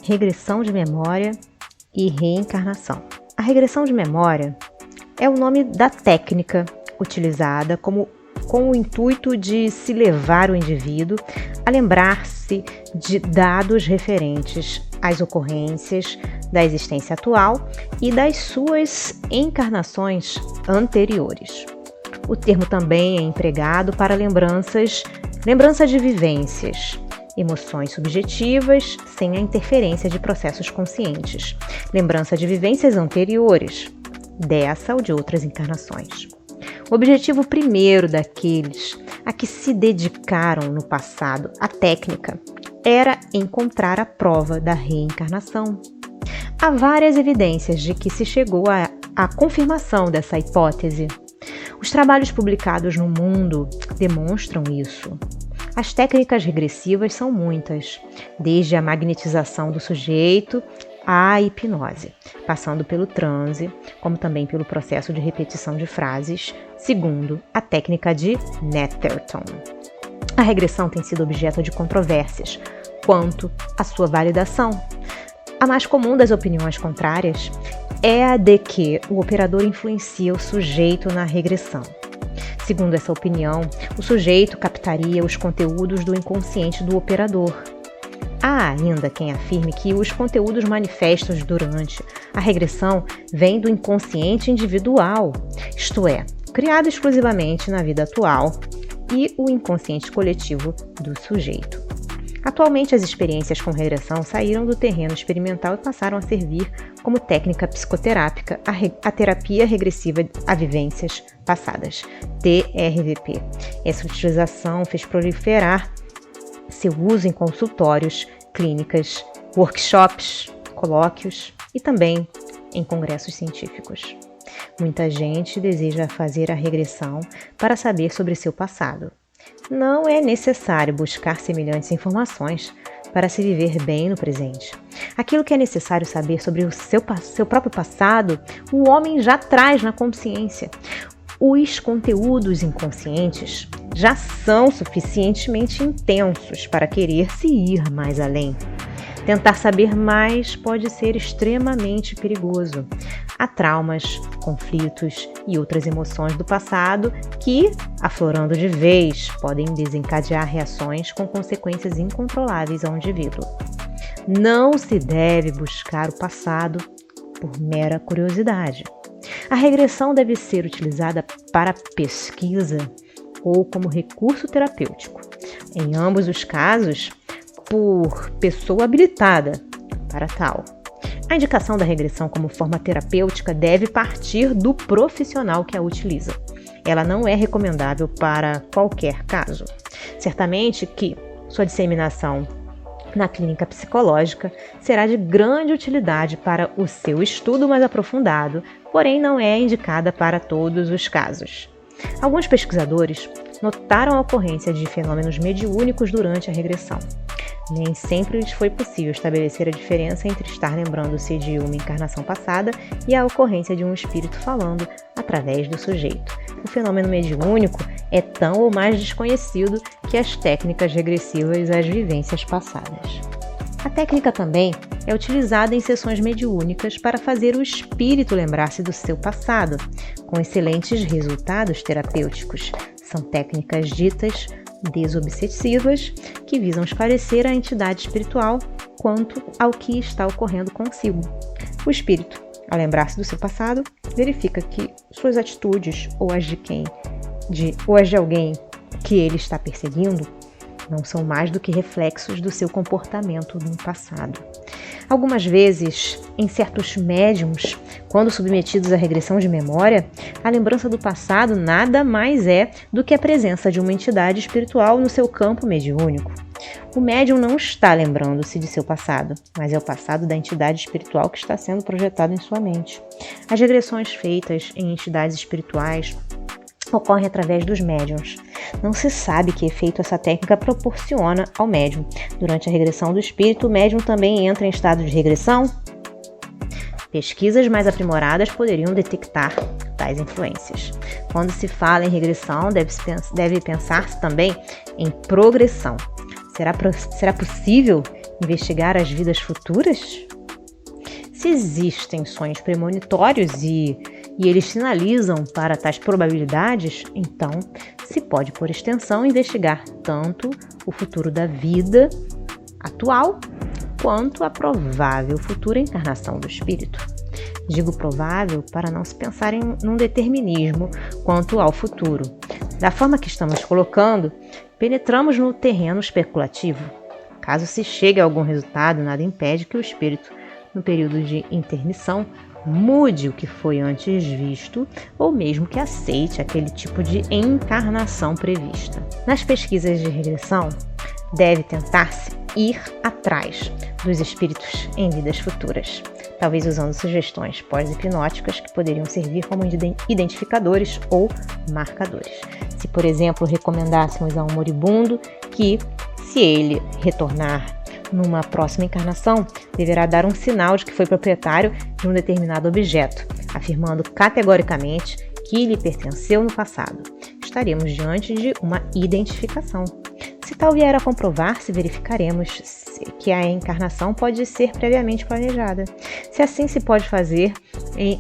regressão de memória e reencarnação. A regressão de memória é o nome da técnica utilizada com o intuito de se levar o indivíduo a lembrar-se de dados referentes às ocorrências da existência atual e das suas encarnações anteriores. O termo também é empregado para lembrança de vivências, emoções subjetivas sem a interferência de processos conscientes, lembrança de vivências anteriores, dessa ou de outras encarnações. O objetivo primeiro daqueles a que se dedicaram no passado à técnica era encontrar a prova da reencarnação. Há várias evidências de que se chegou à confirmação dessa hipótese. Os trabalhos publicados no mundo demonstram isso. As técnicas regressivas são muitas, desde a magnetização do sujeito à hipnose, passando pelo transe, como também pelo processo de repetição de frases, segundo a técnica de Netherton. A regressão tem sido objeto de controvérsias quanto à sua validação. A mais comum das opiniões contrárias é a de que o operador influencia o sujeito na regressão. Segundo essa opinião, o sujeito captaria os conteúdos do inconsciente do operador. Há ainda quem afirme que os conteúdos manifestos durante a regressão vêm do inconsciente individual, isto é, criado exclusivamente na vida atual, e o inconsciente coletivo do sujeito. Atualmente, as experiências com regressão saíram do terreno experimental e passaram a servir como técnica psicoterápica a terapia regressiva a vivências passadas, TRVP. Essa utilização fez proliferar seu uso em consultórios, clínicas, workshops, colóquios e também em congressos científicos. Muita gente deseja fazer a regressão para saber sobre seu passado. Não é necessário buscar semelhantes informações para se viver bem no presente. Aquilo que é necessário saber sobre o seu próprio passado, o homem já traz na consciência. Os conteúdos inconscientes já são suficientemente intensos para querer se ir mais além. Tentar saber mais pode ser extremamente perigoso. Há traumas, conflitos e outras emoções do passado que, aflorando de vez, podem desencadear reações com consequências incontroláveis ao indivíduo. Não se deve buscar o passado por mera curiosidade. A regressão deve ser utilizada para pesquisa ou como recurso terapêutico. Em ambos os casos, por pessoa habilitada para tal. A indicação da regressão como forma terapêutica deve partir do profissional que a utiliza. Ela não é recomendável para qualquer caso. Certamente que sua disseminação na clínica psicológica será de grande utilidade para o seu estudo mais aprofundado, porém não é indicada para todos os casos. Alguns pesquisadores notaram a ocorrência de fenômenos mediúnicos durante a regressão. Nem sempre lhes foi possível estabelecer a diferença entre estar lembrando-se de uma encarnação passada e a ocorrência de um espírito falando através do sujeito. O fenômeno mediúnico é tão ou mais desconhecido que as técnicas regressivas às vivências passadas. A técnica também é utilizada em sessões mediúnicas para fazer o espírito lembrar-se do seu passado, com excelentes resultados terapêuticos. São técnicas ditas desobsessivas que visam esclarecer a entidade espiritual quanto ao que está ocorrendo consigo. O espírito, ao lembrar-se do seu passado, verifica que suas atitudes ou as de alguém que ele está perseguindo não são mais do que reflexos do seu comportamento no passado. Algumas vezes, em certos médiums, quando submetidos à regressão de memória, a lembrança do passado nada mais é do que a presença de uma entidade espiritual no seu campo mediúnico. O médium não está lembrando-se de seu passado, mas é o passado da entidade espiritual que está sendo projetado em sua mente. As regressões feitas em entidades espirituais ocorrem através dos médiuns. Não se sabe que efeito essa técnica proporciona ao médium. Durante a regressão do espírito, o médium também entra em estado de regressão? Pesquisas mais aprimoradas poderiam detectar tais influências. Quando se fala em regressão, deve pensar-se também em progressão. Será possível investigar as vidas futuras? Se existem sonhos premonitórios e eles sinalizam para tais probabilidades, então se pode, por extensão, investigar tanto o futuro da vida atual quanto a provável futura encarnação do espírito. Digo provável para não se pensar num determinismo quanto ao futuro. Da forma que estamos colocando, penetramos no terreno especulativo. Caso se chegue a algum resultado, nada impede que o espírito, no período de intermissão, mude o que foi antes visto ou mesmo que aceite aquele tipo de encarnação prevista. Nas pesquisas de regressão, deve tentar-se ir atrás dos espíritos em vidas futuras, talvez usando sugestões pós-hipnóticas que poderiam servir como identificadores ou marcadores. Se, por exemplo, recomendássemos a um moribundo que, se ele retornar numa próxima encarnação, deverá dar um sinal de que foi proprietário de um determinado objeto, afirmando categoricamente que lhe pertenceu no passado. Estaremos diante de uma identificação. Se tal vier a comprovar-se, verificaremos que a encarnação pode ser previamente planejada. Se assim se pode fazer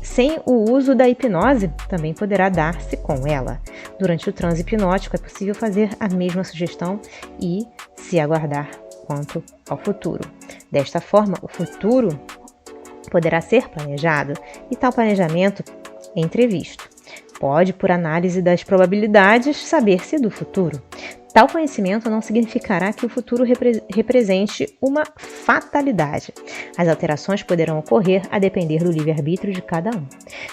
sem o uso da hipnose, também poderá dar-se com ela. Durante o transe hipnótico é possível fazer a mesma sugestão e se aguardar quanto ao futuro. Desta forma, o futuro poderá ser planejado e tal planejamento é entrevisto. Pode, por análise das probabilidades, saber-se do futuro. Tal conhecimento não significará que o futuro represente uma fatalidade. As alterações poderão ocorrer a depender do livre-arbítrio de cada um.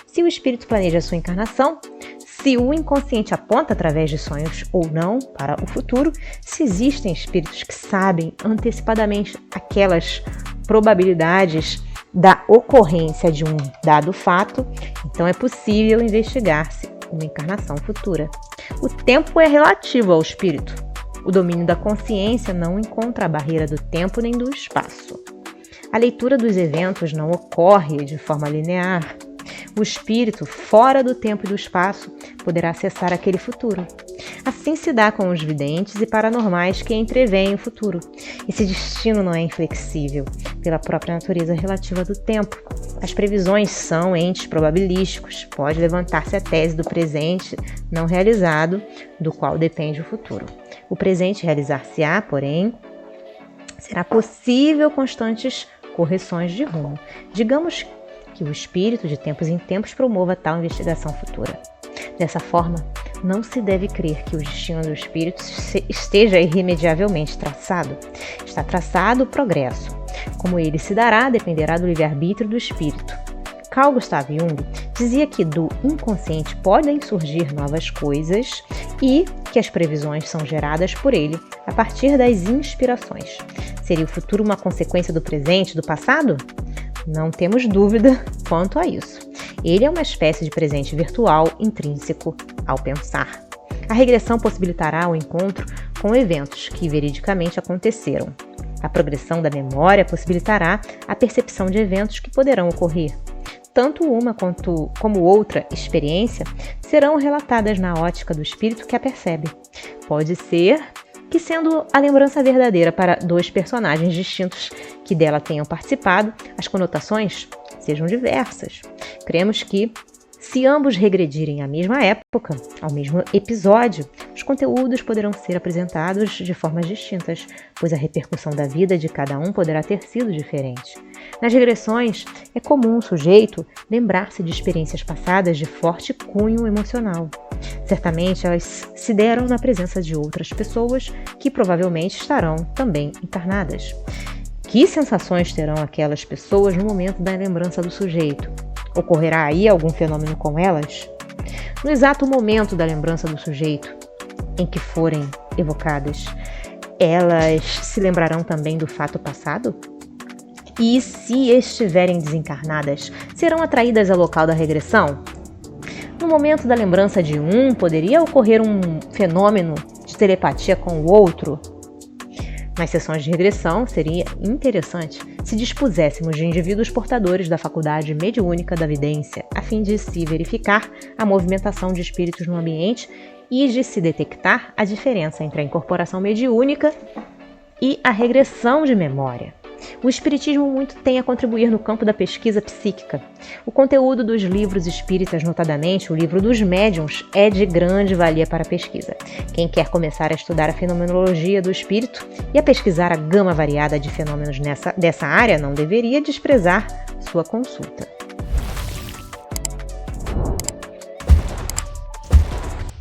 Se o espírito planeja a sua encarnação, se o inconsciente aponta através de sonhos ou não para o futuro, se existem espíritos que sabem antecipadamente aquelas probabilidades da ocorrência de um dado fato, então é possível investigar-se uma encarnação futura. O tempo é relativo ao espírito. O domínio da consciência não encontra a barreira do tempo nem do espaço. A leitura dos eventos não ocorre de forma linear. O espírito, fora do tempo e do espaço, poderá acessar aquele futuro. Assim se dá com os videntes e paranormais que entreveem o futuro. Esse destino não é inflexível, pela própria natureza relativa do tempo. As previsões são entes probabilísticos. Pode levantar-se a tese do presente não realizado, do qual depende o futuro. O presente realizar-se-á, porém, será possível constantes correções de rumo. Digamos que o espírito de tempos em tempos promova tal investigação futura. Dessa forma, não se deve crer que o destino do espírito esteja irremediavelmente traçado. Está traçado o progresso. Como ele se dará, dependerá do livre-arbítrio do espírito. Carl Gustav Jung dizia que do inconsciente podem surgir novas coisas e que as previsões são geradas por ele a partir das inspirações. Seria o futuro uma consequência do presente, do passado? Não temos dúvida quanto a isso. Ele é uma espécie de presente virtual intrínseco ao pensar. A regressão possibilitará o encontro com eventos que veridicamente aconteceram. A progressão da memória possibilitará a percepção de eventos que poderão ocorrer. Tanto uma como outra experiência serão relatadas na ótica do espírito que a percebe. Pode ser que, sendo a lembrança verdadeira para dois personagens distintos que dela tenham participado, as conotações sejam diversas. Cremos que, se ambos regredirem à mesma época, ao mesmo episódio, os conteúdos poderão ser apresentados de formas distintas, pois a repercussão da vida de cada um poderá ter sido diferente. Nas regressões, é comum o sujeito lembrar-se de experiências passadas de forte cunho emocional. Certamente, elas se deram na presença de outras pessoas que provavelmente estarão também encarnadas. Que sensações terão aquelas pessoas no momento da lembrança do sujeito? Ocorrerá aí algum fenômeno com elas? No exato momento da lembrança do sujeito em que forem evocadas, elas se lembrarão também do fato passado? E se estiverem desencarnadas, serão atraídas ao local da regressão? No momento da lembrança de um, poderia ocorrer um fenômeno de telepatia com o outro? Nas sessões de regressão, seria interessante se dispuséssemos de indivíduos portadores da faculdade mediúnica da vidência, a fim de se verificar a movimentação de espíritos no ambiente e de se detectar a diferença entre a incorporação mediúnica e a regressão de memória. O espiritismo muito tem a contribuir no campo da pesquisa psíquica. O conteúdo dos livros espíritas, notadamente o livro dos médiuns, é de grande valia para a pesquisa. Quem quer começar a estudar a fenomenologia do espírito e a pesquisar a gama variada de fenômenos dessa área não deveria desprezar sua consulta.